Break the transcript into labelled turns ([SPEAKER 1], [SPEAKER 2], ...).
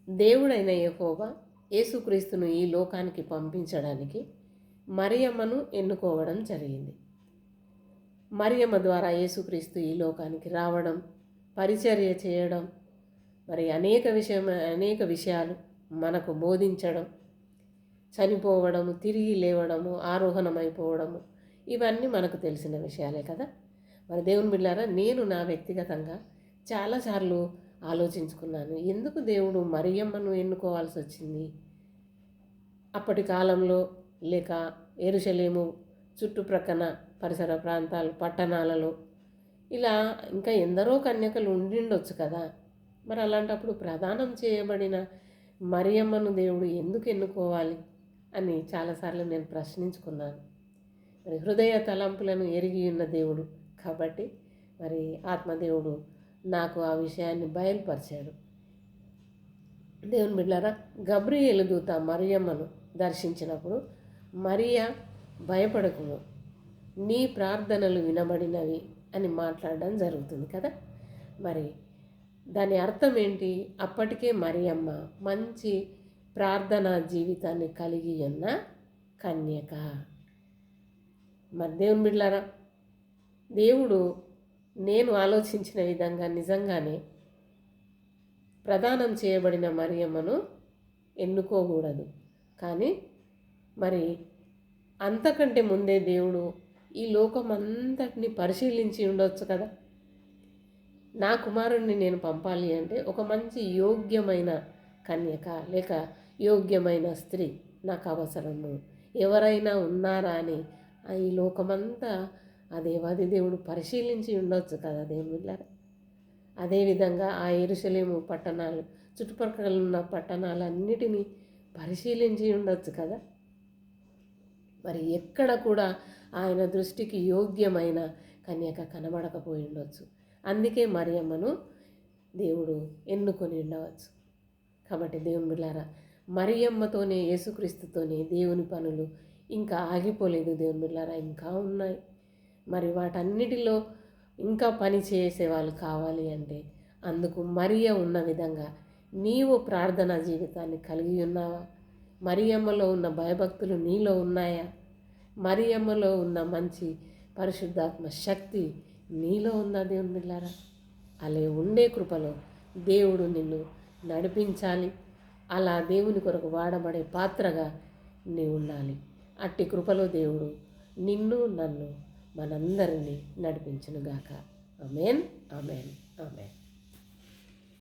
[SPEAKER 1] దేవుడైన యెహోవా యేసుక్రీస్తును ఈ లోకానికి పంపించడానికి మరియమ్మను ఎన్నుకోవడం జరిగింది. మరియమ్మ ద్వారా యేసుక్రీస్తు ఈ లోకానికి రావడం, పరిచర్య చేయడం, మరి అనేక విషయాలు మనకు బోధించడం, చనిపోవడము, తిరిగి లేవడము, ఆరోహణమైపోవడము, ఇవన్నీ మనకు తెలిసిన విషయాలే కదా. మరి దేవుని బిడ్డలారా, నేను నా వ్యక్తిగతంగా చాలాసార్లు ఆలోచించుకున్నాను, ఎందుకు దేవుడు మరియమ్మను ఎన్నుకోవాల్సి వచ్చింది. అప్పటి కాలంలో లేక యెరూషలేము చుట్టుప్రక్కన పరిసర ప్రాంతాలు, పట్టణాలలో ఇలా ఇంకా ఎందరో కన్యకలు ఉండిండొచ్చు కదా. మరి అలాంటప్పుడు ప్రదానం చేయబడిన మరియమ్మను దేవుడు ఎందుకు ఎన్నుకోవాలి అని చాలాసార్లు నేను ప్రశ్నించుకున్నాను. మరి హృదయ తలంపులను ఎరిగి ఉన్న దేవుడు కాబట్టి మరి ఆత్మదేవుడు నాకు ఆ విషయాన్ని బయలుపరిచాడు. దేవుని బిడ్డలారా, గబ్రియేలు దూత మరియమ్మను దర్శించినప్పుడు, మరియా భయపడకుము, నీ ప్రార్థనలు వినబడినవి అని మాట్లాడడం జరుగుతుంది కదా. మరి దాని అర్థం ఏంటి? అప్పటికే మరియమ్మ మంచి ప్రార్థనా జీవితాన్ని కలిగి ఉన్న కన్యక. మరి దేవుని బిడ్డలారా, దేవుడు నేను ఆలోచించిన విధంగా నిజంగానే ప్రదానం చేయబడిన మరియమ్మను ఎన్నుకోకూడదు. కానీ మరి అంతకంటే ముందే దేవుడు ఈ లోకం అంతటిని పరిశీలించి ఉండొచ్చు కదా. నా కుమారుణ్ణి నేను పంపాలి అంటే ఒక మంచి యోగ్యమైన కన్యక లేక యోగ్యమైన స్త్రీ నాకు అవసరము, ఎవరైనా ఉన్నారా అని ఈ లోకమంతా ఆ దేవాది దేవుడు పరిశీలించి ఉండొచ్చు కదా దేవుళ్ళారా. అదేవిధంగా ఆ యెరూషలేము పట్టణాలు, చుట్టుపక్కల ఉన్న పట్టణాలన్నిటినీ పరిశీలించి ఉండొచ్చు కదా. మరి ఎక్కడ కూడా ఆయన దృష్టికి యోగ్యమైన కన్యక కనబడకపోయి ఉండొచ్చు. అందుకే మరియమ్మను దేవుడు ఎన్నుకొని ఉండవచ్చు. కాబట్టి దేవుని బిడ్డలారా, మరియమ్మతోనే యేసుక్రీస్తుతోనే దేవుని పనులు ఇంకా ఆగిపోలేదు. దేవుని బిడ్డలారా, ఇంకా ఉన్నాయి. మరి వాటన్నిటిలో ఇంకా పని చేసే వాళ్ళు కావాలి అంటే అందుకు మరియ ఉన్న విధంగా నీవు ప్రార్థనా జీవితాన్ని కలిగి ఉన్నావా? మరియమ్మలో ఉన్న భయభక్తులు నీలో ఉన్నాయా? మరియమ్మలో ఉన్న మంచి పరిశుద్ధాత్మ శక్తి నీలో ఉందా? దేవుని బిడ్డలారా, అలా ఉండే కృపలో దేవుడు నిన్ను నడిపించాలి. అలా దేవుని కొరకు వాడబడే పాత్రగా నీవు ఉండాలి. అట్టి కృపలో దేవుడు నిన్ను, నన్ను, మనందరినీ నడిపించునుగాక. ఆమేన్, ఆమేన్, ఆమేన్.